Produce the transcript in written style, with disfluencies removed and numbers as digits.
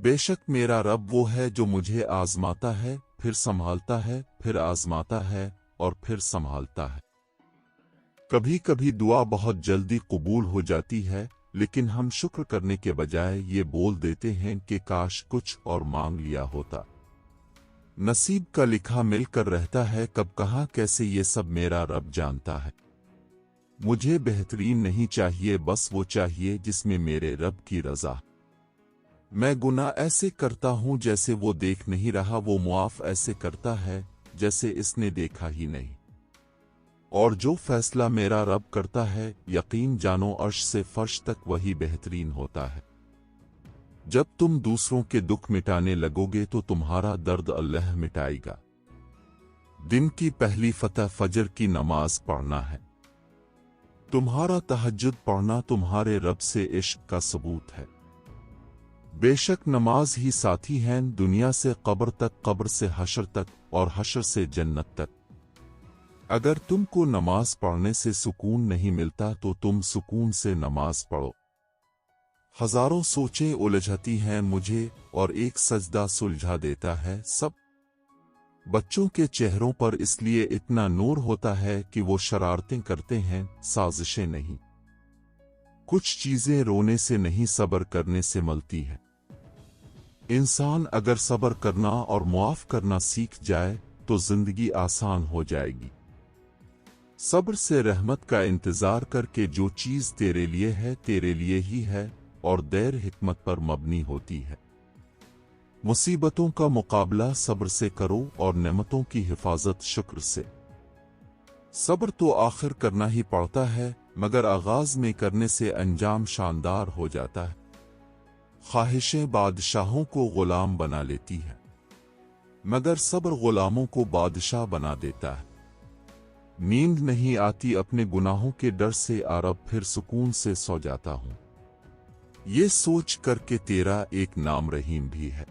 बेशक मेरा रब वो है जो मुझे आजमाता है, फिर संभालता है, फिर आजमाता है और फिर संभालता है। कभी कभी दुआ बहुत जल्दी कबूल हो जाती है, लेकिन हम शुक्र करने के बजाय ये बोल देते हैं कि काश कुछ और मांग लिया होता। नसीब का लिखा मिलकर रहता है, कब कहाँ कैसे ये सब मेरा रब जानता है। मुझे बेहतरीन नहीं चाहिए, बस वो चाहिए जिसमें मेरे रब की रजा। मैं गुनाह ऐसे करता हूं जैसे वो देख नहीं रहा, वो मुआफ ऐसे करता है जैसे इसने देखा ही नहीं। और जो फैसला मेरा रब करता है, यकीन जानो अर्श से फर्श तक वही बेहतरीन होता है। जब तुम दूसरों के दुख मिटाने लगोगे तो तुम्हारा दर्द अल्लाह मिटाएगा। दिन की पहली फतह फजर की नमाज पढ़ना है। तुम्हारा तहज्जुद पढ़ना तुम्हारे रब से इश्क का सबूत है। बेशक नमाज ही साथी है दुनिया से कब्र तक, कब्र से हशर तक और हशर से जन्नत तक। अगर तुमको नमाज पढ़ने से सुकून नहीं मिलता तो तुम सुकून से नमाज पढ़ो। हजारों सोचें उलझती हैं मुझे और एक सजदा सुलझा देता है सब। बच्चों के चेहरों पर इसलिए इतना नूर होता है कि वो शरारतें करते हैं, साजिशें नहीं। कुछ चीजें रोने से नहीं सब्र करने से मलती है। इंसान अगर सब्र करना और मुआफ करना सीख जाए तो जिंदगी आसान हो जाएगी। सब्र से रहमत का इंतजार करके जो चीज तेरे लिए है तेरे लिए ही है, और देर हिकमत पर मबनी होती है। मुसीबतों का मुकाबला सब्र से करो और नेमतों की हिफाजत शुक्र से। सब्र तो आखिर करना ही पड़ता है, मगर आगाज में करने से अंजाम शानदार हो जाता है। ख्वाहिशें बादशाहों को गुलाम बना लेती है, मगर सब्र गुलामों को बादशाह बना देता है। नींद नहीं आती अपने गुनाहों के डर से, आरब फिर सुकून से सो जाता हूं, ये सोच कर के तेरा एक नाम रहीम भी है।